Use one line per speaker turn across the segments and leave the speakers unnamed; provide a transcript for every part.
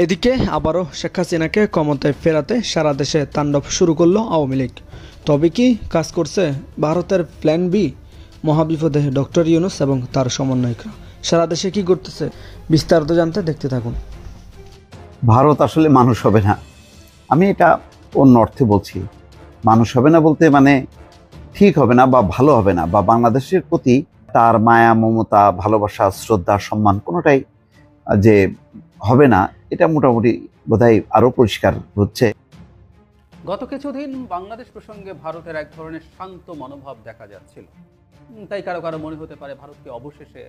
এদিকে আবারও শেখ হাসিনাকে ক্ষমতায় ফেরাতে সারা দেশে তাণ্ডব শুরু করলো আওয়ামী লীগ। তবে কি কাজ করছে ভারতের প্ল্যান বি? মহাবিপদে ডক্টর ইউনূস এবং তার সমন্বয়করা সারা দেশে কি করতেছে বিস্তারিত জানতে দেখতে থাকুন।
ভারত আসলে মানুষ হবে না, আমি এটা অন্য অর্থে বলছি। মানুষ হবে না বলতে মানে ঠিক হবে না বা ভালো হবে না, বা বাংলাদেশের প্রতি তার মায়া, মমতা, ভালোবাসা, শ্রদ্ধা, সম্মান কোনোটাই যে হবে না, এটা মোটামুটি বোধহয় আরও পরিষ্কার হচ্ছে।
গত কিছুদিন বাংলাদেশ প্রসঙ্গে ভারতের এক ধরনের শান্ত মনোভাব দেখা যাচ্ছিল। তাই কারো কারো মনে হতে পারে ভারতকে অবশেষে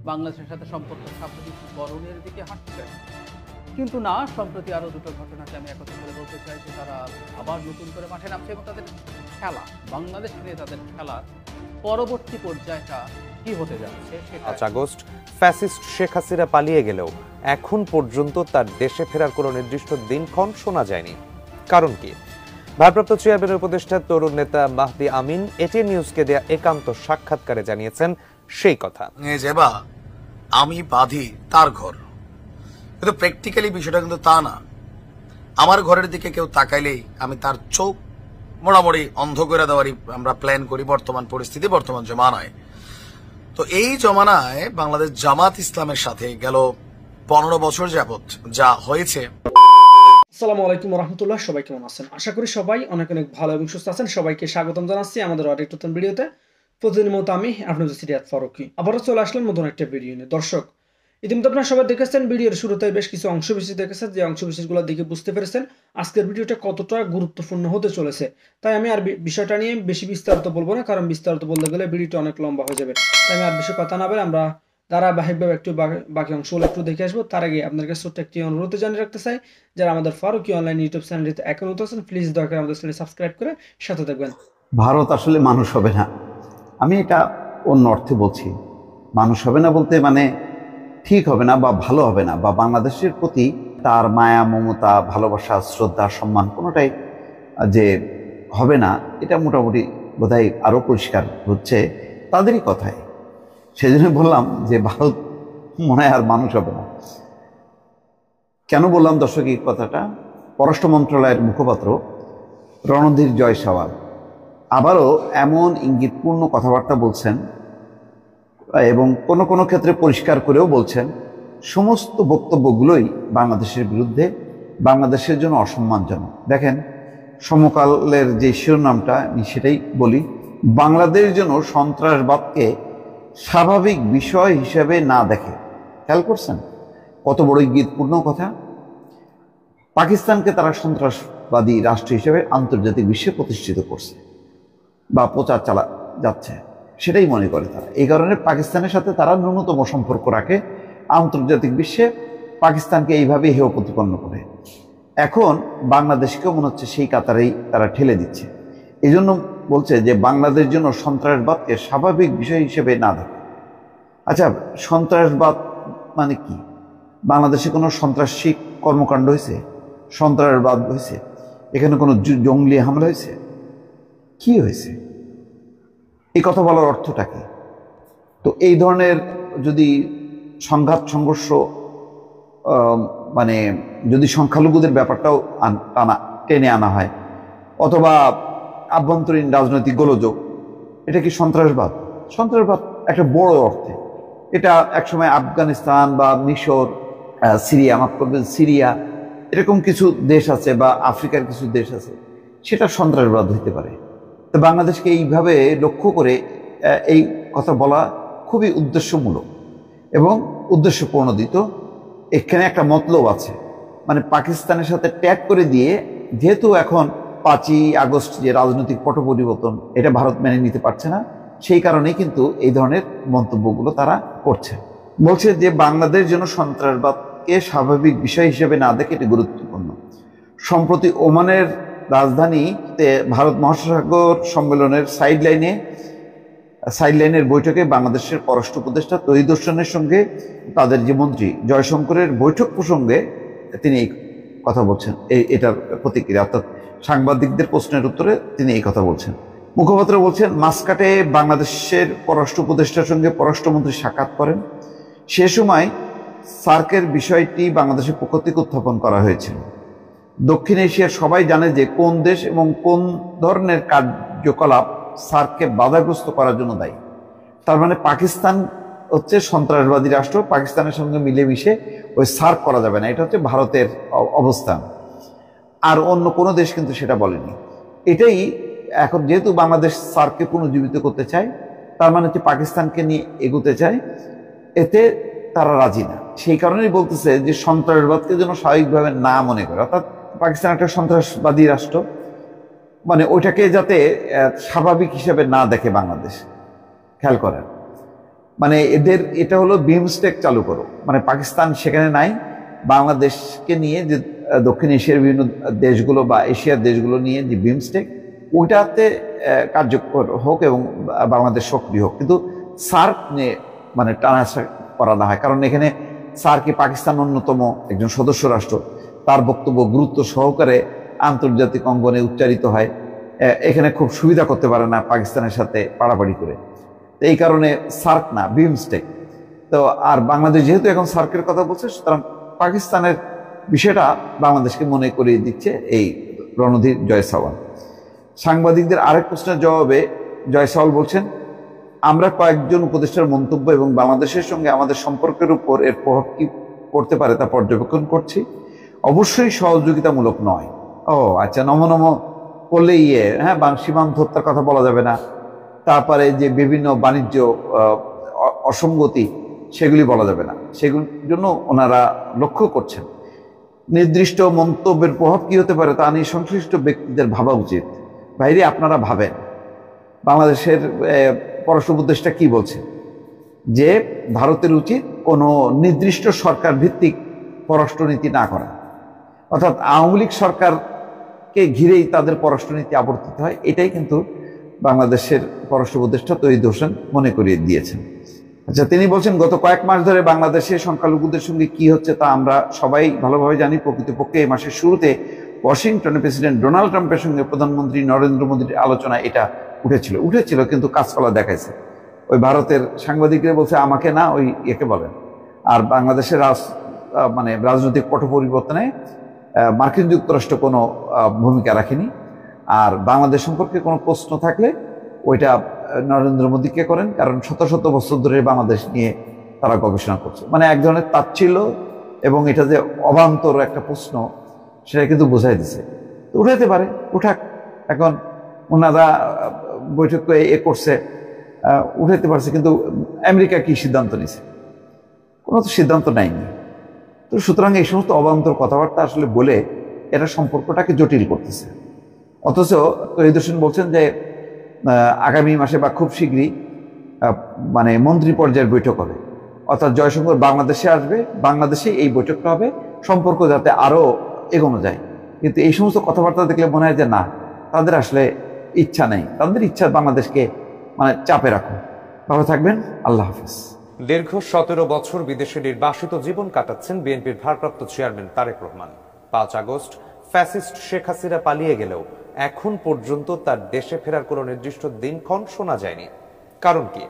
বাংলাদেশের সাথে সম্পর্ক স্বাভাবিককরণের দিকে হাঁটছে। কিন্তু না, সম্প্রতি আরও দুটো ঘটনাকে আমি একত্র করে বলতে চাই যে তারা আবার নতুন করে মাঠে নামছে এবং তাদের খেলা, বাংলাদেশ নিয়ে তাদের খেলা পরবর্তী পর্যায়টা কি হতে যাচ্ছে সেটা।
5 আগস্ট ফ্যাসিস্ট শেখ হাসিনা পালিয়ে গেলেও এখন পর্যন্ত তার দেশে ফেরার কোনো নির্দিষ্ট দিনক্ষণ শোনা যায়নি। কারণ কি? ভারপ্রাপ্ত চেয়ারম্যানের উপদেষ্টা তরুণ নেতা মাহদি আমিন এটিএন নিউজকে দেয়া একান্ত সাক্ষাৎকারে জানিয়েছেন সেই কথা।
যেবা আমি বাঁধি তার ঘর, কিন্তু প্র্যাকটিক্যালি বিষয়টা কিন্তু তা না। আমার ঘরের দিকে কেউ তাকাইলেই আমি তার চোখ মোটামুটি অন্ধ করে দেওয়ারই আমরা প্ল্যান করি বর্তমান পরিস্থিতি, বর্তমান জমানায়। তো এই জমানায় বাংলাদেশ জামাত ইসলামের সাথে গেল 15 বছর যাবত যা হয়েছে।
আসসালামু আলাইকুম রহমতুল্লাহ, সবাই কেমন আছেন? আশা করি সবাই অনেক অনেক ভালো এবং সুস্থ আছেন। সবাইকে স্বাগতম জানাচ্ছি আমাদের আরেকটা নতুন ভিডিওতে। প্রতিদিনের মতো আমি আপনাদের সিরিয়াত ফারুকী আবারও চলে আসলাম নতুন একটা ভিডিও নিয়ে। দর্শক, ইতিমধ্যে আপনারা সবাই দেখেছেন ভিডিওর শুরুতে বেশ কিছু অংশ বিশেষ দেখেছেন, যে অংশ বিশেষগুলো দেখে বুঝতে পেরেছেন আজকের ভিডিওটা কতটা গুরুত্বপূর্ণ হতে চলেছে। তাই আমি আর বিষয়টা নিয়ে বেশি বিস্তারিত বলবো না, কারণ বিস্তারিত বলতে গেলে ভিডিওটা অনেক লম্বা হয়ে যাবে। তাই আমি আর বেশি কথা না বলে আমরা ধারাবাহিকভাবে একটু বাকি অংশগুলো একটু দেখে আসবো। তার আগে আপনার কাছে ছোট্ট একটি অনুরোধ জানিয়ে রাখতে চাই, যারা আমাদের ফারুকী অনলাইন ইউটিউব চ্যানেলটিতে এখন নতুন আছেন, প্লিজ দয়া করে আমাদের চ্যানেল সাবস্ক্রাইব করে সাথে থাকবেন।
ভারত আসলে মানুষ হবে না, আমি এটা অন্য অর্থে বলছি। মানুষ হবে না বলতে মানে ঠিক হবে না বা ভালো হবে না, বা বাংলাদেশের প্রতি তার মায়া, মমতা, ভালোবাসা, শ্রদ্ধা, সম্মান কোনোটাই যে হবে না, এটা মোটামুটি বোধহয় আরও পরিষ্কার হচ্ছে তাদেরই কথায়। সেজন্য বললাম যে ভারত মনে হয় আর মানুষ হবে না। কেন বললাম দর্শক এই কথাটা? পররাষ্ট্র মন্ত্রণালয়ের মুখপাত্র রণধীর জয়সওয়াল আবারও এমন ইঙ্গিতপূর্ণ কথাবার্তা বলছেন এবং কোনো কোনো ক্ষেত্রে পরিষ্কার করেও বলছেন সমস্ত বক্তব্যগুলোই বাংলাদেশের বিরুদ্ধে, বাংলাদেশের জন্য অসম্মানজনক। দেখেন, সমকালের যে শিরোনামটা আমি সেটাই বলি, বাংলাদেশ যেন সন্ত্রাসবাদকে স্বাভাবিক বিষয় হিসেবে না দেখে। খেয়াল করছেন কত বড় ইঙ্গিতপূর্ণ কথা? পাকিস্তানকে তারা সন্ত্রাসবাদী রাষ্ট্র হিসেবে আন্তর্জাতিক বিশ্বে প্রতিষ্ঠিত করছে বা প্রচার চালা যাচ্ছে, সেটাই মনে করে তারা। এই কারণে পাকিস্তানের সাথে তারা ন্যূনতম সম্পর্ক রাখে, আন্তর্জাতিক বিশ্বে পাকিস্তানকে এইভাবে হেয় প্রতিপন্ন করে। এখন বাংলাদেশকেও মনে হচ্ছে সেই কাতারেই তারা ঠেলে দিচ্ছে। এই জন্য বলছে যে বাংলাদেশ জন্য সন্ত্রাসবাদকে স্বাভাবিক বিষয় হিসেবে না দেখে। আচ্ছা, সন্ত্রাসবাদ মানে কি? বাংলাদেশে কোনো সন্ত্রাসী কর্মকাণ্ড হয়েছে? সন্ত্রাসবাদ হয়েছে? এখানে কোনো জঙ্গলি হামলা হয়েছে? কি হয়েছে? এই কথা বলার অর্থটা কি? তো এই ধরনের যদি সংঘাত, সংঘর্ষ, মানে যদি সংখ্যালঘুদের ব্যাপারটাও টেনে আনা হয়, অথবা আভ্যন্তরীণ রাজনৈতিক গোলযোগ, এটা কি সন্ত্রাসবাদ? সন্ত্রাসবাদ একটা বড় অর্থে এটা একসময় আফগানিস্তান বা মিশর, সিরিয়া, মাফ করবেন, সিরিয়া, এরকম কিছু দেশ আছে বা আফ্রিকার কিছু দেশ আছে, সেটা সন্ত্রাসবাদ হইতে পারে। তো বাংলাদেশকে এইভাবে লক্ষ্য করে এই কথা বলা খুবই উদ্দেশ্যমূলক এবং উদ্দেশ্যপ্রণোদিত। এখানে একটা মতলব আছে, মানে পাকিস্তানের সাথে ট্যাগ করে দিয়ে, যেহেতু এখন 5ই আগস্ট যে রাজনৈতিক পট পরিবর্তন, এটা ভারত মেনে নিতে পারছে না, সেই কারণেই কিন্তু এই ধরনের মন্তব্যগুলো তারা করছে। বলছে যে বাংলাদেশ যেন সন্ত্রাসবাদকে স্বাভাবিক বিষয় হিসেবে না দেখে, এটি গুরুত্বপূর্ণ। সম্প্রতি ওমানের রাজধানীতে ভারত মহাসাগর সম্মেলনের সাইডলাইনের বৈঠকে বাংলাদেশের পররাষ্ট্র উপদেষ্টা তহিদ হোসেনের সঙ্গে তাদের যে মন্ত্রী জয়শঙ্করের বৈঠক প্রসঙ্গে তিনি এই কথা বলছেন। এটার প্রতিক্রিয়া, অর্থাৎ সাংবাদিকদের প্রশ্নের উত্তরে তিনি এই কথা বলছেন। মুখপাত্র বলছেন, মাস্কাটে বাংলাদেশের পররাষ্ট্র উপদেষ্টার সঙ্গে পররাষ্ট্রমন্ত্রী সাক্ষাৎ করেন। সে সময় সার্কের বিষয়টি বাংলাদেশের পক্ষ থেকে উত্থাপন করা হয়েছিল। দক্ষিণ এশিয়ার সবাই জানে যে কোন দেশ এবং কোন ধরনের কার্যকলাপ সার্ককে বাধাগ্রস্ত করার জন্য দায়ী। তার মানে পাকিস্তান হচ্ছে সন্ত্রাসবাদী রাষ্ট্র, পাকিস্তানের সঙ্গে মিলেমিশে ওই সার্ক করা যাবে না, এটা হচ্ছে ভারতের অবস্থান। আর অন্য কোনো দেশ কিন্তু সেটা বলেনি। এটাই এখন যেহেতু বাংলাদেশ সার্ককে পুনর্জীবিত করতে চায়, তার মানে হচ্ছে পাকিস্তানকে নিয়ে এগোতে চায়, এতে তারা রাজি না। সেই কারণেই বলতেছে যে সন্ত্রাসবাদকে যেন স্বাভাবিকভাবে না মনে করে, অর্থাৎ পাকিস্তান একটা সন্ত্রাসবাদী রাষ্ট্র, মানে ওইটাকে যাতে স্বাভাবিক হিসেবে না দেখে বাংলাদেশ। খেয়াল করেন, মানে এদের এটা হলো বিমস্টেক চালু করো, মানে পাকিস্তান সেখানে নাই, বাংলাদেশকে নিয়ে যে দক্ষিণ এশিয়ার বিভিন্ন দেশগুলো বা এশিয়ার দেশগুলো নিয়ে যে বিমস্টেক, ওইটাতে কার্যকর হোক এবং বাংলাদেশ সক্রিয় হোক, কিন্তু সার্ক নিয়ে মানে টানাছাড়া করা না হয়। কারণ এখানে সার্কে পাকিস্তান অন্যতম একজন সদস্য রাষ্ট্র, তার বক্তব্য গুরুত্ব সহকারে আন্তর্জাতিক অঙ্গনে উচ্চারিত হয়, এখানে খুব সুবিধা করতে পারে না পাকিস্তানের সাথে পাড়াপাড়ি করে। তো এই কারণে সার্ক না, বিমস্টেক। তো আর বাংলাদেশ যেহেতু এখন সার্কের কথা বলছে, সুতরাং পাকিস্তানের বিষয়টা বাংলাদেশকে মনে করিয়ে দিচ্ছে এই রণধীর জয়সওয়াল। সাংবাদিকদের আরেক প্রশ্নের জবাবে জয়সওয়াল বলছেন, আমরা কয়েকজন উপদেষ্টার মন্তব্য এবং বাংলাদেশের সঙ্গে আমাদের সম্পর্কের উপর এর প্রভাব কি পড়তে পারে তা পর্যবেক্ষণ করছি, অবশ্যই সহযোগিতামূলক নয়। ও আচ্ছা, নম করলে হ্যাঁ, সীমান্ত হত্যার কথা বলা যাবে না, তারপরে যে বিভিন্ন বাণিজ্য অসঙ্গতি সেগুলি বলা যাবে না, সেগুলির জন্য ওনারা লক্ষ্য করছেন। নির্দিষ্ট মন্তব্যের প্রভাব কি হতে পারে তা নিয়ে সংশ্লিষ্ট ব্যক্তিদের ভাবা উচিত। বাইরে আপনারা ভাবেন, বাংলাদেশের পররাষ্ট্র উপদেষ্টা কি বলছে, যে ভারতের উচিত কোনো নির্দিষ্ট সরকার ভিত্তিক পররাষ্ট্রনীতি না করা, অর্থাৎ আওয়ামী লীগ সরকারকে ঘিরেই তাদের পররাষ্ট্রনীতি আবর্তিত হয়। এটাই কিন্তু বাংলাদেশের পররাষ্ট্র উপদেষ্টা তৌহিদ হোসেন মনে করিয়ে দিয়েছেন। আচ্ছা, তিনি বলছেন, গত কয়েক মাস ধরে বাংলাদেশের সংখ্যালঘুদের সঙ্গে কি হচ্ছে তা আমরা সবাই ভালোভাবে জানি। প্রকৃতপক্ষে এই মাসের শুরুতে ওয়াশিংটনে প্রেসিডেন্ট ডোনাল্ড ট্রাম্পের সঙ্গে প্রধানমন্ত্রী নরেন্দ্র মোদীর আলোচনা এটা উঠেছিল কিন্তু কাজকলা দেখাইছে। ওই ভারতের সাংবাদিকরা বলছে আমাকে না, ওই একে বলেন। আর বাংলাদেশের মানে রাজনৈতিক পট পরিবর্তনে মার্কিন যুক্তরাষ্ট্র কোনো ভূমিকা রাখেনি। আর বাংলাদেশ সম্পর্কে কোনো প্রশ্ন থাকলে ওইটা নরেন্দ্র মোদীকে করেন, কারণ শত শত বছর ধরে বাংলাদেশ নিয়ে তারা গবেষণা করছে। মানে এক ধরনের তাচ্ছিল্য এবং এটা যে অবান্তর একটা প্রশ্ন, সেটা কিন্তু বোঝাই দিছে। তো উঠাইতে পারে, উঠাক। এখন ওনারা বৈঠক করছে, উঠাইতে পারছে, কিন্তু আমেরিকা কি সিদ্ধান্ত নিছে? কোনো তো সিদ্ধান্ত নেয়নি। তো সুতরাং এই সমস্ত অবান্তর কথাবার্তা আসলে বলে এটা সম্পর্কটাকে জটিল করতেছে। অথচ তৌহিদ হোসেন বলছেন যে আগামী মাসে বা খুব শীঘ্রই মানে মন্ত্রী পর্যায়ের বৈঠক হবে, অর্থাৎ জয়শঙ্কর বাংলাদেশে আসবে, বাংলাদেশে এই বৈঠকটা হবে, সম্পর্ক যাতে আরো এগোনো যায়। কিন্তু এই সমস্ত কথাবার্তা দেখলে মনে হয় যে না, তাদের আসলে ইচ্ছা নেই, তাদের ইচ্ছা বাংলাদেশকে মানে চাপে রাখুন। ভালো থাকবেন, আল্লাহ হাফিজ।
দীর্ঘ 17 বছর বিদেশে নির্বাসিত জীবন কাটাচ্ছেন বিএনপির ভারপ্রাপ্ত chairman Tarique Rahman. 5 August fascist Sheikh Hasina পালিয়ে গেলেও এখন পর্যন্ত তার দেশে ফেরার কোনো নির্দিষ্ট দিনক্ষণ শোনা যায়নি। কারণ কি?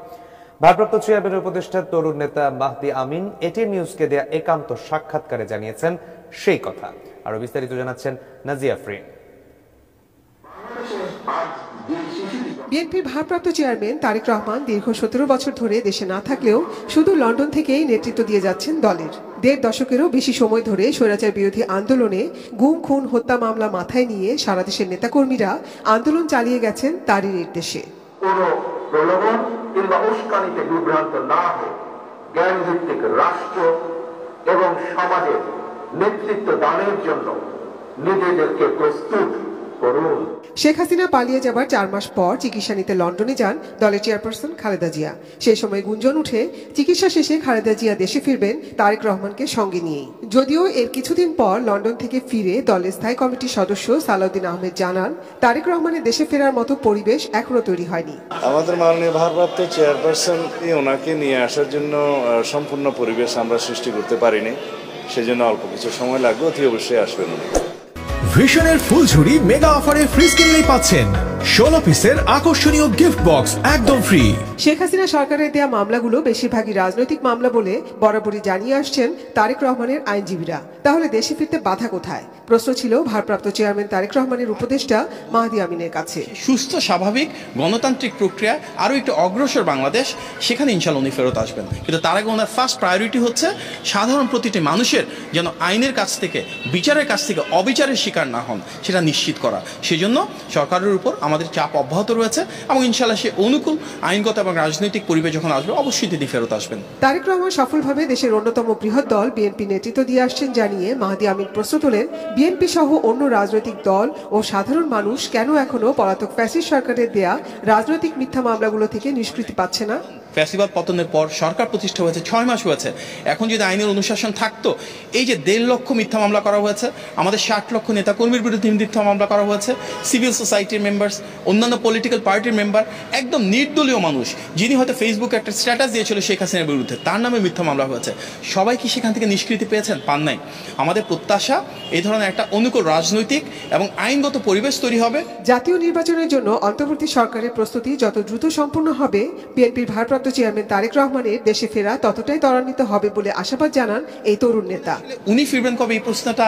ভারপ্রাপ্ত চেয়ারম্যানের উপদেষ্টা তরুণ নেতা মাহদি আমিন এটিএন নিউজকে দেয়া একান্ত সাক্ষাৎকারে জানিয়েছেন সেই কথা। আরো বিস্তারিত জানাচ্ছেন নাজিয়া ফ্রিন।
বিএনপির ভারপ্রাপ্ত চেয়ারম্যান তারেক রহমান দীর্ঘ 17 বছর ধরে দেশে না থাকলেও শুধু লন্ডন থেকেই নেতৃত্ব দিয়ে যাচ্ছেন দলের। 1.5 দশকেরও বেশি সময় ধরে স্বৈরাচার বিরোধী আন্দোলনে গুম খুন হত্যা মামলা মাথায় নিয়ে সারা দেশের নেতাকর্মীরা আন্দোলন চালিয়ে গেছেন তারই নির্দেশে।
কোনো প্রলোভন কিংবা উস্কানিতে বিভ্রান্ত না হয়ে জ্ঞানভিত্তিক রাষ্ট্র এবং সমাজের নেতৃত্ব দানের জন্য নিজেদেরকে প্রস্তুত করুন।
শেখ হাসিনা পালিয়ে যাবার 4 মাস পর চিকিৎসা নিতে লন্ডনে যান দলের চেয়ারপারসন খালেদা জিয়া। সেই সময় গুঞ্জন উঠে চিকিৎসা শেষে খালেদা জিয়া দেশে ফিরবেন তারেক রহমানকে সঙ্গে নিয়েই। যদিও এর কিছুদিন পর লন্ডন থেকে ফিরে দলের স্থায়ী কমিটির সদস্য সালাউদ্দিন আহমেদ জানান, তারেক রহমানের দেশে ফেরার মতো পরিবেশ এখনো তৈরি হয়নি।
আমাদের মাননীয় ভারপ্রাপ্ত চেয়ারপারসন ওনাকে নিয়ে আসার জন্য সম্পূর্ণ পরিবেশ আমরা সৃষ্টি করতে পারিনি, সেজন্য অল্প কিছু সময় লাগবে, অতি অবশ্যই আসবেন।
ভিশনের ফুলঝুরি মেগা অফারে ফ্রিজ কিনলেই পাচ্ছেন 16 পিসের আকর্ষণীয় গিফট বক্স একদম ফ্রি।
শেখ হাসিনা সরকারের দেয়া মামলাগুলো বেশিরভাগই রাজনৈতিক মামলা বলে বরাবরই জানিয়ে আসছেন তারেক রহমানের আইনজীবীরা। তাহলে দেশে ফিরতে বাধা কোথায়? প্রশ্ন ছিল ভারপ্রাপ্ত চেয়ারম্যান তারেক রহমানের উপদেষ্টা মাহদি আমিনের কাছে।
সুস্থ স্বাভাবিক গণতান্ত্রিক প্রক্রিয়া আরও একটু অগ্রসর বাংলাদেশ, সেখানে ইনশাল্লাহ উনি ফেরত আসবেন। কিন্তু তার আগে ওনার ফার্স্ট প্রায়োরিটি হচ্ছে সাধারণ প্রতিটি মানুষের যেন আইনের কাছ থেকে, বিচারের কাছ থেকে অবিচারের শিকার না হন, সেটা নিশ্চিত করা। সেজন্য সরকারের উপর আমাদের চাপ অব্যাহত রয়েছে এবং ইনশাল্লাহ সে অনুকূল আইনগত এবং রাজনৈতিক পরিবেশ যখন আসবে অবশ্যই তিনি ফেরত আসবেন।
তারেক রহমান সফলভাবে দেশের অন্যতম বৃহৎ দল বিএনপি নেতৃত্ব দিয়ে আসছেন জানিয়ে মাহদি আমিন প্রশ্ন তোলেন, বিএনপি সহ অন্য রাজনৈতিক দল ও সাধারণ মানুষ কেন এখনো পলাতক ফ্যাসিস্ট সরকারের দেয়া রাজনৈতিক মিথ্যা মামলাগুলো থেকে নিষ্কৃতি পাচ্ছে না?
ফ্যাসিবাদ পতনের পর সরকার প্রতিষ্ঠা হয়েছে 6 মাস হয়েছে। এখন যদি আইনের অনুশাসন থাকতো, এই যে 1.5 লক্ষ মিথ্যা মামলা করা হয়েছে, আমাদের 60 লক্ষ নেতাকর্মীর বিরুদ্ধে মিথ্যা মামলা করা হয়েছে, সিভিল সোসাইটির মেম্বার্স, অন্যান্য পলিটিক্যাল পার্টির মেম্বার, একদম নির্দলীয় মানুষ যিনি হয়তো ফেসবুকে একটা স্ট্যাটাস দিয়েছিল শেখ হাসিনার বিরুদ্ধে, তার নামে মিথ্যা মামলা হয়েছে। সবাই কি সেখান থেকে নিষ্কৃতি পেয়েছেন? পান নাই। আমাদের প্রত্যাশা এই ধরনের একটা অনুকূল রাজনৈতিক এবং আইনগত পরিবেশ তৈরি হবে।
জাতীয় নির্বাচনের জন্য অন্তর্বর্তী সরকারের প্রস্তুতি যত দ্রুত সম্পূর্ণ হবে, বিএনপির ভারপ্রাপ্ত চেয়ারম্যান তারেক রহমানের দেশে ফেরা ততটাই ত্বরান্বিত হবে বলে আশাবাদ জানান এই তরুণ নেতা।
উনি ফিরবেন কবে, এই প্রশ্নটা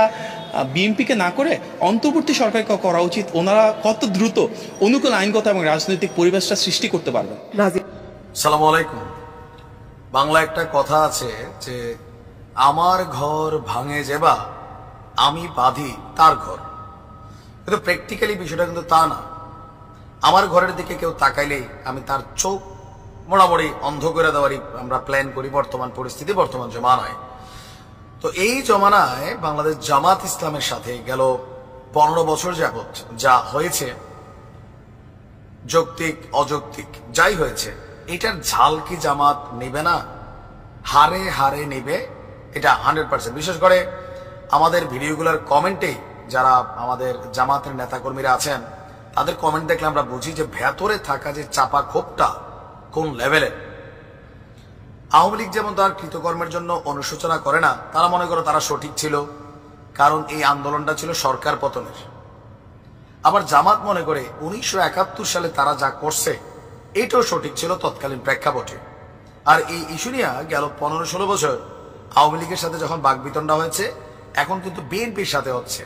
বিএনপিকে না করে অন্তর্বর্তী সরকারকে করা উচিত। ওনারা কত দ্রুত অনুকূল আইনগত এবং রাজনৈতিক পরিবেশটা সৃষ্টি করতে পারবেন।
আসসালামু আলাইকুম। বাংলা একটা কথা আছে যে আমার ঘর ভাঙে যেবা আমি বাঁধি তার ঘর, কিন্তু প্র্যাকটিক্যালি বিষয়টা কিন্তু তা না। আমার ঘরের দিকে কেউ তাকাইলেই আমি তার চোখ মোটামুটি অন্ধ করে দেওয়ারই আমরা প্ল্যান করি বর্তমান পরিস্থিতি, বর্তমান জমানায়। তো এই জমানায় বাংলাদেশ জামাত ইসলামের সাথে গেল 15 বছর যাবৎ যা হয়েছে, যৌক্তিক অযৌক্তিক যাই হয়েছে, এটার ঝাল কি জামাত নেবে না? হারে হারে নেবে, এটা 100%। বিশেষ করে আমাদের ভিডিওগুলোর কমেন্টে যারা আমাদের জামাতের নেতাকর্মীরা আছেন, তাদের কমেন্ট দেখলে আমরা বুঝি যে ভেতরে থাকা যে চাপা ক্ষোভটা কোন লেভেলে। আওয়ামী লীগ যেমন তার কৃতকর্মের জন্য অনুশোচনা করে না, তারা মনে করে তারা সঠিক ছিল, কারণ এই আন্দোলনটা ছিল সরকার পতনের। আবার জামাত মনে করে 1971 সালে তারা যা করছে এটাও সঠিক ছিল তৎকালীন প্রেক্ষাপটে। আর এই ইস্যু নিয়ে গেল 15-16 বছর আওয়ামী লীগের সাথে যখন বাকবিতণ্ডা হয়েছে, এখন কিন্তু বিএনপির সাথে হচ্ছে।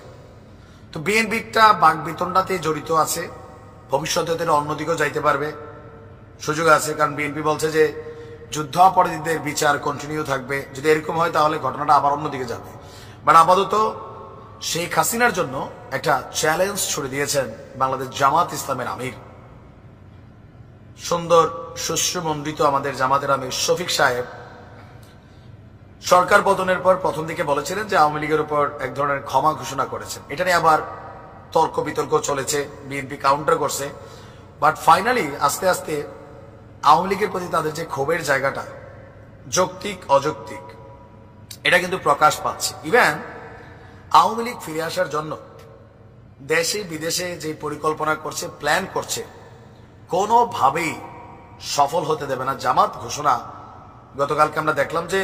তো বিএনপিটা বাকবিতণ্ডাতে জড়িত আছে, ভবিষ্যতে অন্যদিকেও যাইতে পারবে, সুযোগ আছে। কারণ বিএনপি বলছে যে যুদ্ধাপরাধীদের বিচার কন্টিনিউ থাকবে, যদি এরকম হয় তাহলে ঘটনাটা আবার অন্যদিকে যাবে। বাট আপাতত শেখ হাসিনার জন্য একটা চ্যালেঞ্জ ছুড়ে দিয়েছেন বাংলাদেশ জামাত ইসলামের আমির, সুন্দর সুশ্রুমণ্ডিত আমাদের জামাতের আমির শফিক সাহেব। সরকার পতনের পর প্রথম দিকে বলেছিলেন যে আওয়ামী লীগের উপর এক ধরনের ক্ষমা ঘোষণা করেছেন। এটা নিয়ে আবার তর্ক বিতর্ক চলেছে, বিএনপি কাউন্টার করছে। বাট ফাইনালি আস্তে আস্তে আওয়ামী লীগের প্রতি তাদের যে ক্ষোভের জায়গাটা, যৌক্তিক অযৌক্তিক, এটা কিন্তু প্রকাশ পাচ্ছে। ইভেন আওয়ামী লীগ ফিরে আসার জন্য দেশে বিদেশে যে পরিকল্পনা করছে, প্ল্যান করছে, কোনোভাবেই সফল হতে দেবে না জামাত ঘোষণা। গতকালকে আমরা দেখলাম যে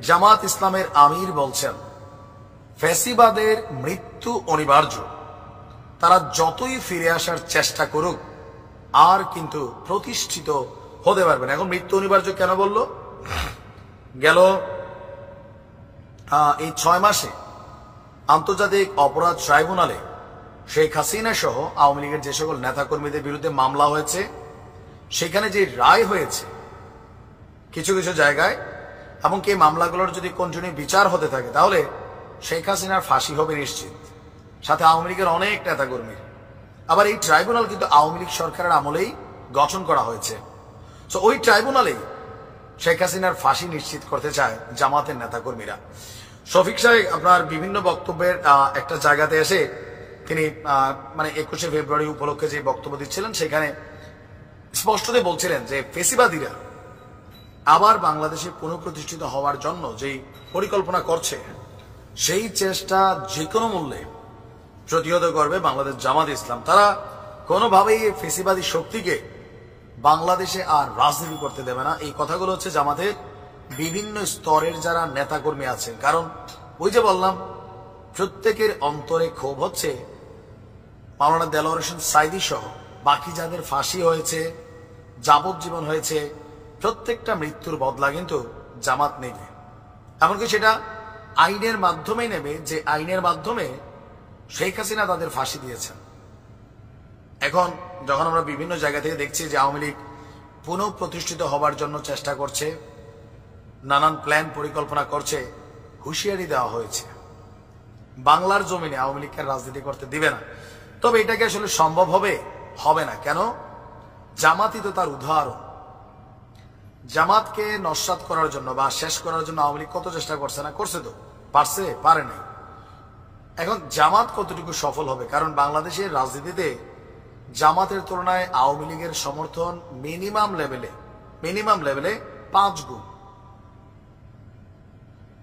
জামাত ইসলামের আমির বলছেন ফ্যাসিবাদের মৃত্যু অনিবার্য, তারা যতই ফিরে আসার চেষ্টা করুক আর কিন্তু প্রতিষ্ঠিত হতে পারবে না। এখন মৃত্যু অনিবার্য কেন বলল? গেল এই 6 মাসে আন্তর্জাতিক অপরাধ ট্রাইব্যুনালে শেখ হাসিনা সহ আওয়ামী লীগের যে সকল নেতাকর্মীদের বিরুদ্ধে মামলা হয়েছে, সেখানে যে রায় হয়েছে কিছু কিছু জায়গায়, এমনকি এই মামলাগুলোর যদি কন্টিনিউ বিচার হতে থাকে তাহলে শেখ হাসিনার ফাঁসি হবে নিশ্চিত, সাথে আওয়ামী লীগের অনেক নেতাকর্মীর। আবার এই ট্রাইব্যুনাল কিন্তু আওয়ামী লীগ সরকারের আমলেই গঠন করা হয়েছে। তো ওই ট্রাইব্যুনালেই শেখ হাসিনার ফাঁসি নিশ্চিত করতে চায় জামাতের নেতাকর্মীরা। শফিক সাহেব আপনার বিভিন্ন বক্তব্যের একটা জায়গাতে এসে তিনি মানে 21শে ফেব্রুয়ারি উপলক্ষে যে বক্তব্য দিচ্ছিলেন, সেখানে স্পষ্টতই বলছিলেন যে ফেসিবাদীরা আবার বাংলাদেশে পুনঃপ্রতিষ্ঠিত হওয়ার জন্য যেই পরিকল্পনা করছে, সেই চেষ্টা যে কোনো মূল্যে প্রতিহত করবে বাংলাদেশ জামাত ইসলাম। তারা কোনোভাবেই এই ফেসিবাদী শক্তিকে বাংলাদেশে আর রাজনীতি করতে দেবে না। এই কথাগুলো হচ্ছে জামাতের বিভিন্ন স্তরের যারা নেতাকর্মী আছেন। কারণ ওই যে বললাম, প্রত্যেকের অন্তরে ক্ষোভ হচ্ছে মাওলানা দেলোয়ার হোসেন সাঈদী সহ বাকি যাদের ফাঁসি হয়েছে, যাবজ্জীবন হয়েছে, প্রত্যেকটা মৃত্যুর বদলা কিন্তু জামাত নেবে। এমনকি সেটা আইনের মাধ্যমেই নেবে, যে আইনের মাধ্যমে শেখ হাসিনা তাদের ফাঁসি দিয়েছেন। এখন যখন আমরা বিভিন্ন জায়গা থেকে দেখছি যে আওয়ামী লীগ পুনঃপ্রতিষ্ঠিত হবার জন্য চেষ্টা করছে, নানান প্ল্যান পরিকল্পনা করছে, হুঁশিয়ারি দেওয়া হয়েছে বাংলার জমিনে আওয়ামী লীগকে রাজনীতি করতে দিবে না। তবে এটাকে আসলে সম্ভব হবে না। কেন? জামাতই তো তার উদাহরণ। জামাতকে নস্যাৎ করার জন্য বা শেষ করার জন্য আওয়ামী লীগ কত চেষ্টা করছে না? করছে তো, পারছে, পারে নাই। এখন জামাত কতটুকু সফল হবে? কারণ বাংলাদেশের রাজনীতিতে জামাতের তুলনায় আওয়ামী লীগের সমর্থন মিনিমাম লেভেলে 5 গুণ।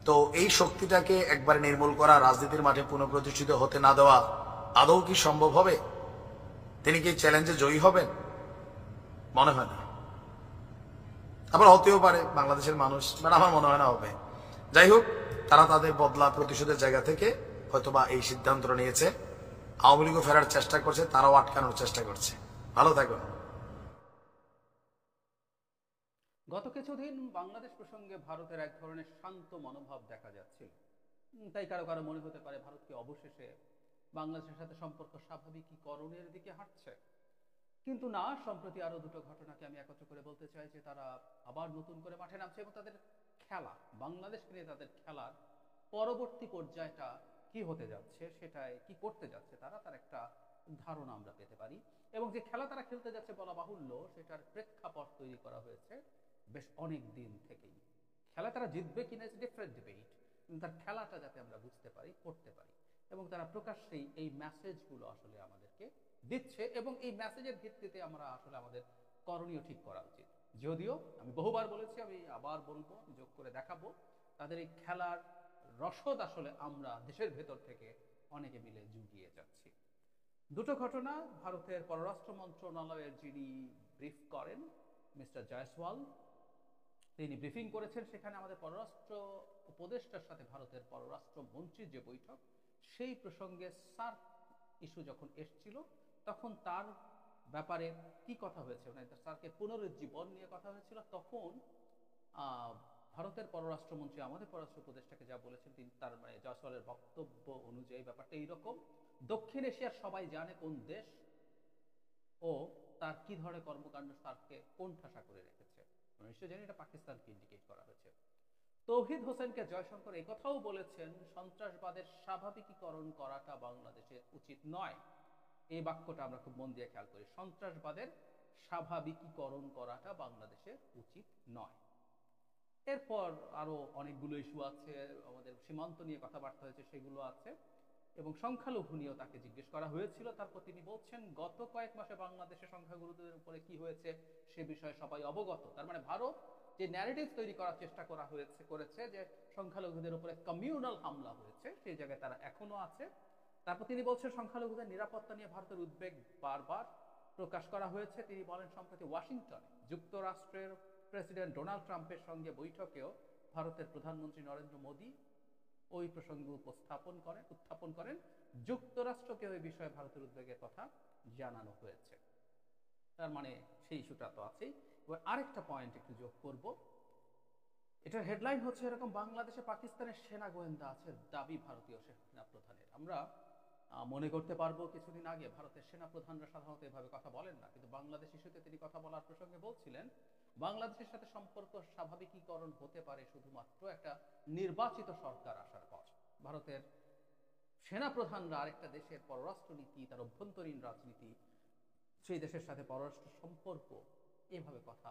তো এই শক্তিটাকে একবার নির্মূল করা, রাজনীতির মাঠে পুনঃপ্রতিষ্ঠিত হতে না দেওয়া আদৌ কি সম্ভব হবে? তিনি কি চ্যালেঞ্জে জয়ী হবেন? মনে হয় না। আবার হতেও পারে বাংলাদেশের মানুষ, মানে আমার মনে হয় না হবে। যাই হোক, তারা তাদের বদলা প্রতিশোধের জায়গা থেকে হয়তোবা এই সিদ্ধান্তটা নিয়েছে। আওয়ামী লীগও ফেরার চেষ্টা করছে, তারাও আটকানোর চেষ্টা করছে। ভালো থাকুন।
গত কিছুদিন বাংলাদেশ প্রসঙ্গে ভারতের এক ধরনের শান্ত মনোভাব দেখা যাচ্ছিল। তাই কারো কারো মনে হতে পারে ভারতকে অবশেষে বাংলাদেশের সাথে সম্পর্ক স্বাভাবিকীকরণের দিকে হাঁটছে। কিন্তু না, সম্প্রতি আরো দুটো ঘটনাকে আমি একত্র করে বলতে চাই যে তারা আবার নতুন করে মাঠে নামছে এবং তাদের খেলা, বাংলাদেশকে নিয়ে তাদের খেলার পরবর্তী পর্যায়টা কি হতে যাচ্ছে, সেটাই কি করতে যাচ্ছে তার একটা ধারণা আমরা পেতে পারি। এবং যে খেলা তারা খেলতে যাচ্ছে বলা বাহুল্য, সেটার প্রেক্ষাপট তৈরি করা হয়েছে বেশ অনেক দিন থেকেই। খেলা তারা জিতবে কিনা ইটস ডিফারেন্ট ডিবেট, কিন্তু তার খেলাটা যাতে আমরা বুঝতে পারি, করতে পারি, এবং তারা প্রকাশ্যেই এই মেসেজগুলো আসলে আমাদেরকে দিচ্ছে, এবং এই মেসেজের ভিত্তিতে আমরা আসলে আমাদের করণীয় ঠিক করা উচিত। যদিও আমি বহুবার বলেছি, আমি আবার বলবো, যোগ করে দেখাবো, তাদের এই খেলার রসদ আসলে আমরা দেশের ভেতর থেকে অনেকে মিলে জুগিয়ে যাচ্ছি। দুটো ঘটনা ভারতের পররাষ্ট্র মন্ত্রণালয়ের যিনি ব্রিফ করেন মিস্টার জয়সওয়াল, তিনি ব্রিফিং করেছেন। সেখানে আমাদের পররাষ্ট্র উপদেষ্টার সাথে ভারতের পররাষ্ট্র মন্ত্রীর যে বৈঠক, সেই প্রসঙ্গে সার্ক ইস্যু যখন এসছিল, তখন তার ব্যাপারে কি কথা হয়েছে, মানে সার্কের পুনরুজ্জীবন নিয়ে কথা হয়েছিল। তখন ভারতের পররাষ্ট্রমন্ত্রী আমাদের পররাষ্ট্র উপদেষ্টাকে যা বলেছেন, তিনি তার মানে জয়সওয়ালের বক্তব্য অনুযায়ী ব্যাপারটা এইরকম: দক্ষিণ এশিয়ার সবাই জানে কোন দেশ ও তার কি ধরনের কর্মকাণ্ড সার্ককে কোণঠাসা করে রেখেছে। নিশ্চয় জানি এটা পাকিস্তানকে ইন্ডিকেট করা হয়েছে। তৌহিদ হোসেনকে জয়শঙ্কর এই কথাও বলেছেন, সন্ত্রাসবাদের স্বাভাবিকীকরণ করাটা বাংলাদেশের উচিত নয়। এই বাক্যটা আমরা খুব মন দিয়ে খেয়াল করি, সন্ত্রাসবাদের স্বাভাবিকীকরণ করাটা বাংলাদেশের উচিত নয়। এরপর আরো অনেকগুলো ইস্যু আছে, আমাদের সীমান্ত নিয়ে কথাবার্তা হয়েছে, সেগুলো আছে, এবং সংখ্যালঘু নিয়েও তাকে জিজ্ঞেস করা হয়েছিল। তারপর তিনি বলছেন, গত কয়েক মাসে বাংলাদেশে সংখ্যাগুরুদের উপরে কি হয়েছে সে বিষয়ে সবাই অবগত। তার মানে ভারত যে ন্যারেটিভ তৈরি করার চেষ্টা করেছে যে সংখ্যালঘুদের উপরে কমিউনাল হামলা হয়েছে, সেই জায়গায় তারা এখনো আছে। তারপর তিনি বলছেন, সংখ্যালঘুদের নিরাপত্তা নিয়ে ভারতের উদ্বেগ বারবার প্রকাশ করা হয়েছে। তিনি বলেন, সম্প্রতি ওয়াশিংটনে যুক্তরাষ্ট্রের প্রেসিডেন্ট ডোনাল্ড ট্রাম্পের সঙ্গে বৈঠকেও ভারতের প্রধানমন্ত্রী নরেন্দ্র মোদী ওই প্রসঙ্গে উত্থাপন করেন। যুক্তরাষ্ট্রকে ওই বিষয়ে ভারতের উদ্বেগের কথা জানানো হয়েছে। তার মানে সেই ইস্যুটা তো আছেই। এবার আরেকটা পয়েন্ট একটু যোগ করব, এটার হেডলাইন হচ্ছে এরকম: বাংলাদেশে পাকিস্তানের সেনা গোয়েন্দা আছে দাবি ভারতীয় সেনা প্রধানের। আমরা মনে করতে পারবো কিছুদিন আগে ভারতের সেনা প্রধানরা সাধারণত এভাবে কথা বলেন না, কিন্তু বাংলাদেশ ইস্যুতে তিনি কথা বলার প্রসঙ্গে বলছিলেন, বাংলাদেশের সাথে সম্পর্ক স্বাভাবিকীকরণ হতে পারে শুধুমাত্র একটা নির্বাচিত সরকার আসার পর। ভারতের সেনা প্রধানরা আরেকটা দেশের পররাষ্ট্রনীতি, তার অভ্যন্তরীণ রাজনীতি, সেই দেশের সাথে পররাষ্ট্র সম্পর্ক, এভাবে কথা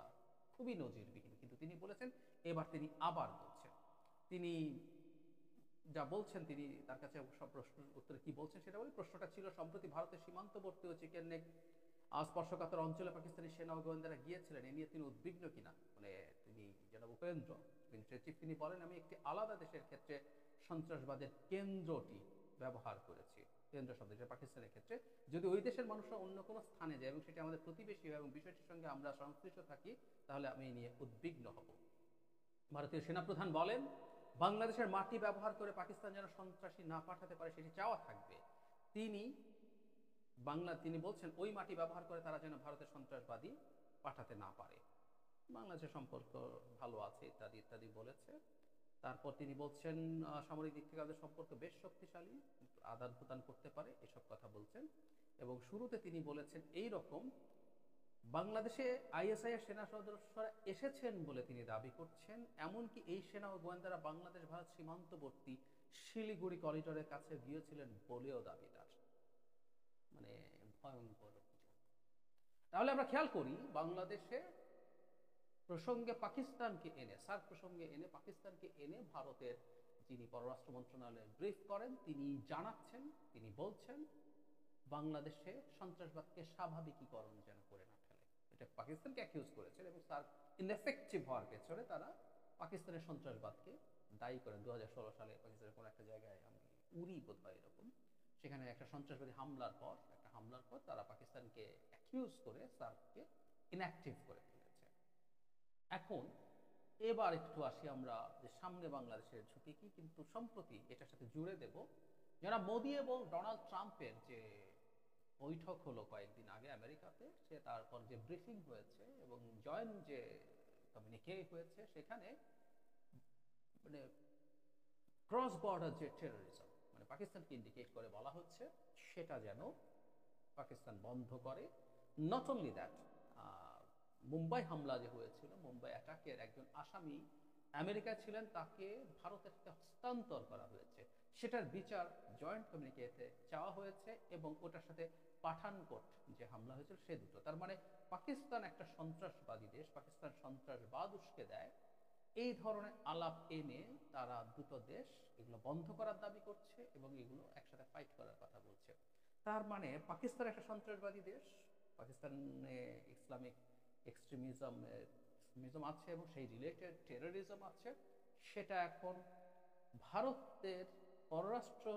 খুবই নজিরবিহীন। কিন্তু তিনি বলেছেন, এবার তিনি আবার বলছেন, তিনি যা বলছেন, তিনি তার কাছে সব প্রশ্নের উত্তরে কি বলছেন সেটা বলি। প্রশ্নটা ছিল, সম্প্রতি ভারতের সীমান্তবর্তী ও চিকেন নেক স্পর্শকাতর অঞ্চলে পাকিস্তানি সেনা ও গোয়েন্দারা গিয়েছিলেন, এ নিয়ে তিনি উদ্বিগ্ন কিনা। মানে তিনি জনাব উপেন্দ্র মিনিস্ট্রি চিফ, তিনি বলেন, আমি একটি আলাদা দেশের ক্ষেত্রে সন্ত্রাসবাদের কেন্দ্রটি ব্যবহার করেছি, কেন্দ্র শব্দ, যেটা পাকিস্তানের ক্ষেত্রে। যদি ওই দেশের মানুষরা অন্য কোনো স্থানে যায় এবং সেটি আমাদের প্রতিবেশী হয় এবং বিষয়টির সঙ্গে আমরা সংশ্লিষ্ট থাকি, তাহলে আমি এই নিয়ে উদ্বিগ্ন হব। ভারতীয় সেনাপ্রধান বলেন, বাংলাদেশের মাটি ব্যবহার করে পাকিস্তান যেন সন্ত্রাসী না পাঠাতে পারে সেটি চাওয়া থাকবে। তিনি তিনি বলছেন ওই মাটি ব্যবহার করে তারা যেন ভারতের সন্ত্রাসবাদী পাঠাতে না পারে, বাংলাদেশের সম্পর্ক ভালো আছে ইত্যাদি ইত্যাদি বলেছে। তারপর তিনি বলছেন সামরিক দিক থেকে আমাদের সম্পর্ক বেশ শক্তিশালী, আদান প্রদান করতে পারে, এসব কথা বলছেন। এবং শুরুতে তিনি বলেছেন এই রকম, বাংলাদেশে আইএসআই এর সেনা সদস্যরা এসেছেন বলে তিনি দাবি করছেন, এমনকি এই সেনা ও গোয়েন্দারা বাংলাদেশ ভারত সীমান্তবর্তী শিলিগুড়ি করিডোরের কাছে গিয়েছিলেন বলেও দাবি তার। মানে ভয়ঙ্কর অভিযোগ। তাহলে আমরা খেয়াল করি বাংলাদেশে প্রসঙ্গে পাকিস্তানকে এনে, সার্ক প্রসঙ্গে এনে পাকিস্তানকে এনে ভারতের যিনি পররাষ্ট্র মন্ত্রণালয়ে ব্রিফ করেন তিনি জানাচ্ছেন, তিনি বলছেন বাংলাদেশে সন্ত্রাসবাদকে স্বাভাবিকীকরণ যেন করে না ফেলে। এটা পাকিস্তানকে অ্যাকিউজ করেছেন এবং সার্ক ইনএফেক্টিভ হওয়ার পেছনে তারা পাকিস্তানের সন্ত্রাসবাদকে দায়ী করেন। 2016 সালে পাকিস্তানের কোনো একটা জায়গায়, আমি উরি বোধ হয় এরকম, সেখানে একটা সন্ত্রাসবাদী হামলার পর তারা পাকিস্তানকে অ্যাকিউজ করে সার্ককে ইনঅ্যাক্টিভ করে ফেলেছে। এখন এবার একটু আসি আমরা যে সামনে বাংলাদেশের ঝুঁকি কি, কিন্তু সম্প্রতি এটার সাথে জুড়ে দেব যারা মোদি এবং ডোনাল্ড ট্রাম্পের যে বৈঠক হলো কয়েকদিন আগে আমেরিকাতে, সে তারপর যে ব্রিফিং হয়েছে এবং জয়েন্ট যে কমিউনিকে হয়েছে, সেখানে মানে ক্রস বর্ডার যে টেরোরিজম, মানে পাকিস্তানকে ইন্ডিকেট করে বলা হচ্ছে সেটা যেন পাকিস্তান বন্ধ করে। নট অনলি দ্যাট, মুম্বাই হামলা যে হয়েছিল, মুম্বাই অ্যাটাকের একজন আসামি আমেরিকায় ছিলেন, তাকে ভারতের হস্তান্তর করা হয়েছে, সেটার বিচার জয়েন্ট কমিউনিকেতে চাওয়া হয়েছে এবং ওটার সাথে পাঠানকোট যে হামলা হয়েছিল সে দুটো। তার মানে পাকিস্তান একটা সন্ত্রাসবাদী দেশ, পাকিস্তান সন্ত্রাসবাদ উস্কে দেয়, এই ধরনের আলাপ এনে তারা দুটো দেশ এগুলো বন্ধ করার দাবি করছে এবং এগুলো একসাথে ফাইট করার কথা বলছে। তার পাকিস্তান একটা সন্ত্রাসবাদী দেশ, পাকিস্তানে ইসলামিক এক্সট্রিমিজম আছে এবং সেই রিলেটেড টেরোরিজম আছে, সেটা এখন ভারতের পররাষ্ট্র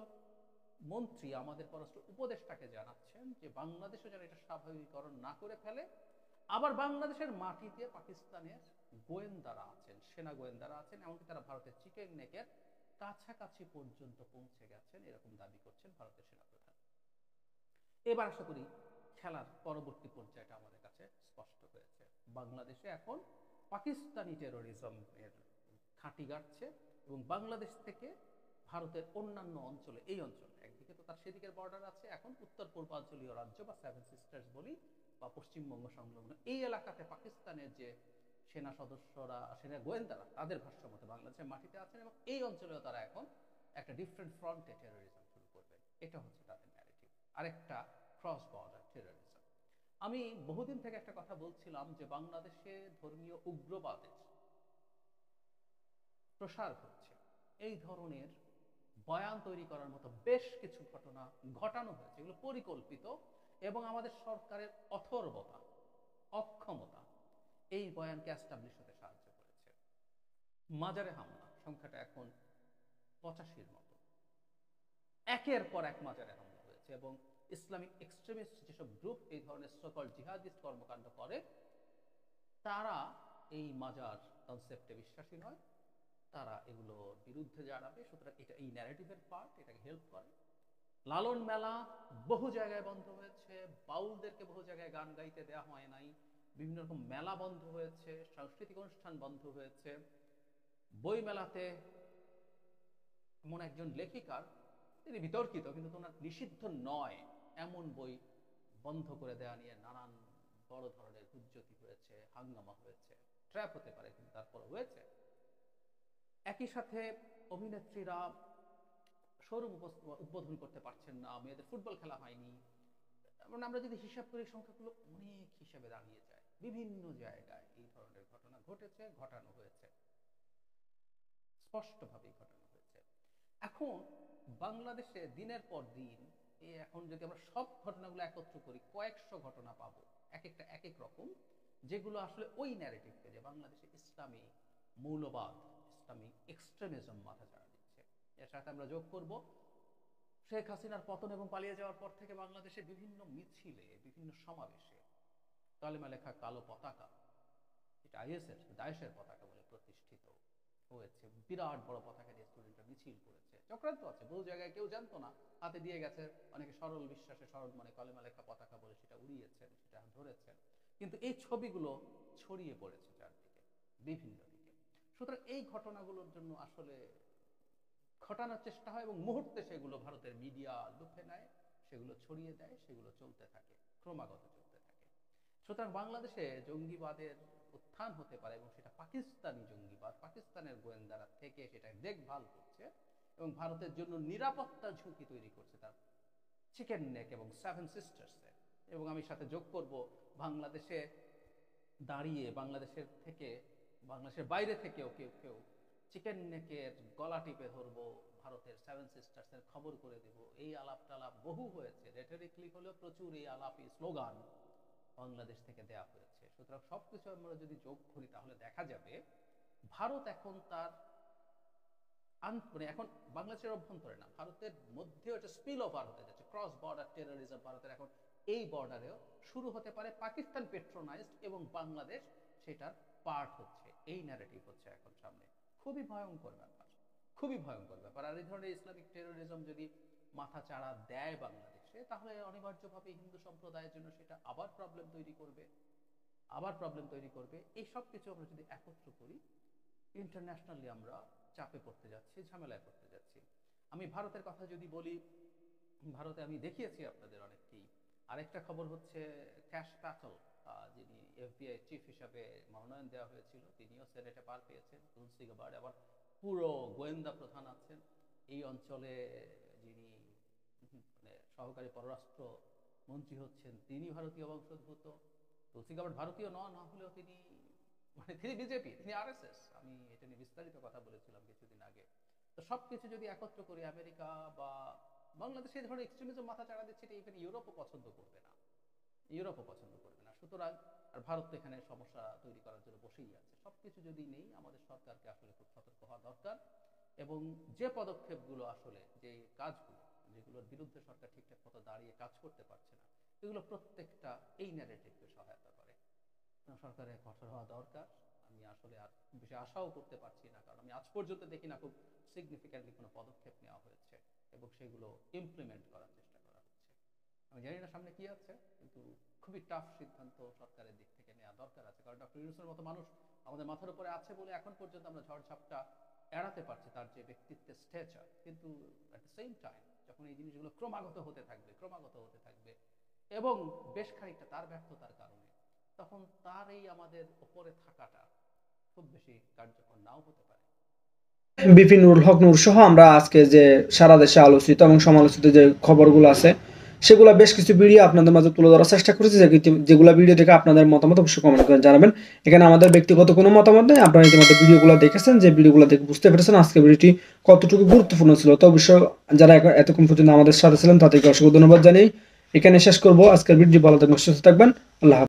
মন্ত্রী আমাদের পররাষ্ট্র উপদেষ্টাকে জানাচ্ছেন যে বাংলাদেশও যেন এটা স্বাভাবিকীকরণ না করে ফেলে। আবার বাংলাদেশের মাটিতে পাকিস্তানের গোয়েন্দারা আছেন, সেনা গোয়েন্দারা আছেন, এমনকি তারা ভারতের চিকেন নেকের কাছাকাছি পর্যন্ত পৌঁছে গেছেন, এরকম দাবি করছেন ভারতের সেনাপ্রধান। এবার আশা করি খেলার পরবর্তী পর্যায়টা আমাদের কাছে স্পষ্ট হয়েছে। বাংলাদেশে এখন পাকিস্তানি টেরোরিজমের ঘাঁটি গাড়ছে এবং বাংলাদেশ থেকে ভারতের অন্যান্য অঞ্চলে, এই অঞ্চলে একদিকে তো তার সেদিকের বর্ডার আছে, এখন উত্তর পূর্বাঞ্চলীয় রাজ্য বা সেভেন সিস্টার্স বলি বা পশ্চিমবঙ্গ সংলগ্ন এই এলাকাতে পাকিস্তানের যে সেনা সদস্যরা, সেনা গোয়েন্দারা, তাদের ভাষ্য মতে বাংলাদেশের মাটিতে আছেন এবং এই অঞ্চলেও তারা এখন একটা ডিফারেন্ট ফ্রন্টে টেরোরিজম শুরু করবেন। এটা হচ্ছে তাদের ন্যারেটিভ। আরেকটা ক্রস বর্ডার টেরোরিজম। আমি বহুদিন থেকে একটা কথা বলছিলাম যে বাংলাদেশে ধর্মীয় উগ্রবাদের প্রসার হচ্ছে, এই ধরনের বয়ান তৈরি করার মতো বেশ কিছু ঘটনা ঘটানো হয়েছে, এগুলো পরিকল্পিত এবং আমাদের সরকারের অথর্বতা, অক্ষমতা এই বয়ানকে এস্টাবলিশ হতে সাহায্য করেছে। মাজারে হামলা সংখ্যাটা এখন 85-র মতো, একের পর এক মাজারে হামলা হয়েছে এবং ইসলামিক এক্সট্রিমিস্ট যেসব গ্রুপ এই ধরনের সকল জিহাদিস্ট কর্মকাণ্ড করে, তারা এই মাজার কনসেপ্টে বিশ্বাসী নয়, তারা এগুলোর বিরুদ্ধে জানাবে। সুতরাং এটা এই ন্যারেটিভের পার্ট, এটাকে হেল্প করে। লালন মেলা বহু জায়গায় বন্ধ হয়েছে, বাউলদেরকে বহু জায়গায় গান গাইতে দেওয়া হয় নাই, বিভিন্ন রকম মেলা বন্ধ হয়েছে, সাংস্কৃতিক অনুষ্ঠান বন্ধ হয়েছে। বই মেলাতে এমন একজন লেখিকার, তিনি বিতর্কিত কিন্তু ওনার নিষিদ্ধ নয় এমন বই বন্ধ করে দেওয়া নিয়ে নানান বড় ধরনের হুজ্জতি হয়েছে, হাঙ্গামা হয়েছে, ট্র্যাপ হতে পারে কিন্তু তারপর হয়েছে। একই সাথে অভিনেত্রীরা শোরুম উদ্বোধন করতে পারছেন না, মেয়েদের ফুটবল খেলা হয়নি। মানে আমরা যদি হিসাব করি সংখ্যাগুলো অনেক হিসাবে দাঁড়িয়ে যায়। বিভিন্ন জায়গায় এই ধরনের ঘটনা ঘটেছে, ঘটানো হয়েছে, স্পষ্টভাবেই ঘটানো হয়েছে। এখন বাংলাদেশে দিনের পর দিন এখন যদি আমরা সব ঘটনাগুলো একত্র করি, কয়েকশো ঘটনা পাবো, এক একটা এক এক রকম, যেগুলো আসলে ওই ন্যারেটিভকে যে বাংলাদেশে ইসলামী মৌলবাদ, ইসলামিক এক্সট্রিমিজম মাথা চাড়া দিচ্ছে। এর সাথে আমরা যোগ করব শেখ হাসিনার পতন এবং পালিয়ে যাওয়ার পর থেকে বাংলাদেশে বিভিন্ন মিছিলে, বিভিন্ন সমাবেশে কালেমা লেখা কালো পতাকা, এটা দায়েশের পতাকা বলে প্রতিষ্ঠিত হয়েছে। বিরাট বড় পতাকা দিয়ে স্টুডেন্টরা মিছিল করেছে। চক্রান্ত আছে, বহু জায়গায় কেউ জানতো না, হাতে দিয়ে গেছে, অনেকে সরল বিশ্বাসে সরল মনে কলেমা লেখা পতাকা বলে সেটা উড়িয়েছেন, সেটা ধরেছেন, কিন্তু এই ছবিগুলো ছড়িয়ে পড়েছে চারদিকে, বিভিন্ন দিকে। সুতরাং এই ঘটনাগুলোর জন্য আসলে ঘটানোর চেষ্টা হয় এবং মুহূর্তে সেগুলো ভারতের মিডিয়া লুফে নেয়, সেগুলো ছড়িয়ে দেয়, সেগুলো চলতে থাকে, ক্রমাগত চলতে থাকে। সুতরাং বাংলাদেশে জঙ্গিবাদের উত্থান হতে পারে এবং সেটা পাকিস্তানি জঙ্গিবাদ, পাকিস্তানের গোয়েন্দারা থেকে সেটা দেখভাল করছে এবং ভারতের জন্য নিরাপত্তা ঝুঁকি তৈরি করছে তার চিকেন নেক এবং সেভেন সিস্টার্সে। এবং আমি সাথে যোগ করব, বাংলাদেশে দাঁড়িয়ে বাংলাদেশের বাইরে থেকেও কেউ কেউ চিকেন নেকের গলা টিপে ধরবো, ভারতের সেভেন সিস্টার্সের খবর করে দেব, এই আলাপ টালাপ বহু হয়েছে, রেটরিক্যালি হলেও প্রচুর এই আলাপি স্লোগান বাংলাদেশ থেকে দেয়া হয়েছে। সুতরাং সবকিছু আমরা যদি যোগ করি তাহলে দেখা যাবে ভারত এখন তার মানে এখন বাংলাদেশের অভ্যন্তরে না, ভারতের মধ্যেও একটা স্পিল ওভার হতে যাচ্ছে, ক্রস বর্ডার টেরোরিজম ভারতের এখন এই বর্ডারেও শুরু হতে পারে, পাকিস্তান পেট্রোনাইজড এবং বাংলাদেশ সেটার পার্ট হচ্ছে, এই ন্যারেটিভ হচ্ছে এখন সামনে। খুবই ভয়ঙ্কর ব্যাপার, খুবই ভয়ঙ্কর ব্যাপার। আর এই ধরনের ইসলামিক টেরোরিজম যদি মাথা চাড়া দেয় বাংলাদেশে, তাহলে অনিবার্যভাবে হিন্দু সম্প্রদায়ের জন্য সেটা আবার প্রবলেম তৈরি করবে। এই সব কিছু আমরা যদি একত্র করি, ইন্টারন্যাশনালি আমরা চাপে পড়তে যাচ্ছি, ঝামেলায় পড়তে যাচ্ছি। আমি ভারতের কথা যদি বলি, ভারতে আমি দেখিয়েছি আপনাদের অনেককেই। আরেকটা খবর হচ্ছে ক্যাশ প্যাটেল, যিনি FBI চিফ হিসাবে মনোনয়ন দেওয়া হয়েছিল, তিনিও সেনেটে পার পেয়েছেন। তুলসী গাবার্ড আবার পুরো গোয়েন্দা প্রধান আছেন এই অঞ্চলে, যিনি মানে সহকারী পররাষ্ট্র মন্ত্রী হচ্ছেন, তিনি ভারতীয় বংশোদ্ভূত। তুলসী গাবার্ড ভারতীয় না হলেও তিনি বিজেপি, তিনি RSS। আমি এটা নিয়ে বিস্তারিত কথা বলেছিলাম কিছুদিন আগে। তো সবকিছু যদি একত্র করি, আমেরিকা বা বাংলাদেশ এই ধরনের এক্সট্রিমিজম মাথা চাড়া দিচ্ছে, এটা ইভেন ইউরোপও পছন্দ করবে না। সুতরাং আর ভারত তো এখানে সমস্যা তৈরি করার জন্য বসেই আছে। সবকিছু যদি নেই, আমাদের সরকারকে আসলে খুব সতর্ক হওয়া দরকার এবং যে পদক্ষেপগুলো আসলে, যে কাজগুলো যেগুলোর বিরুদ্ধে সরকার ঠিকঠাক মতো দাঁড়িয়ে কাজ করতে পারছে না, এগুলো প্রত্যেকটা এই ন্যারেটিভকে সহায়তা করে। সরকারের কঠোর হওয়া দরকার। আমি আসলে আর বেশি আশাও করতে পারছি না, কারণ আমি আজ পর্যন্ত দেখি না খুব সিগনিফিক্যান্টলি কোনো পদক্ষেপ নেওয়া হয়েছে এবং সেগুলো ইমপ্লিমেন্ট করার চেষ্টা করা হচ্ছে। আমি জানি না সামনে কি আছে, কিন্তু খুবই টাফ সিদ্ধান্ত সরকারের দিক থেকে নেওয়া দরকার আছে। কারণ ডক্টর ইউনূসের মতো মানুষ আমাদের মাথার উপরে আছে বলে এখন পর্যন্ত আমরা ঝড়ঝাপটা এড়াতে পারছি, তার যে ব্যক্তিত্বের স্ট্যাচার। কিন্তু অ্যাট দ্য সেম টাইম যখন এই জিনিসগুলো ক্রমাগত হতে থাকবে এবং বেশ খানিকটা তার ব্যর্থতার কারণে, তখন তার এই আমাদের উপরে থাকাটা খুব বেশি কার্যকর নাও হতে পারে।
বিপিন নুরুল হক নূর সহ আমরা আজকে যে সারা দেশে আলোচিত এবং সমালোচিত যে খবরগুলো আছে, সেগুলো বেশ কিছু ভিডিও আপনাদের মাঝে তুলে ধরার চেষ্টা করেছি, যেগুলো ভিডিও দেখে আপনাদের মতামত অবশ্যই কমেন্ট করে জানাবেন। এখানে আমাদের ব্যক্তিগত কোনো মতামত নেই। আপনারা ইতিমধ্যে ভিডিওগুলো দেখেছেন, যে ভিডিওগুলো দেখে বুঝতে পেরেছেন আজকে ভিডিওটি কতটুকু গুরুত্বপূর্ণ ছিল। তো অবশ্যই যারা এতক্ষণ পর্যন্ত আমাদের সাথে ছিলেন তাদেরকে অসংখ্য ধন্যবাদ জানিয়ে এখানে শেষ করবো আজকের ভিডিও। ভালো থাকবেন, সুস্থ থাকবেন, আল্লাহ হাফেজ।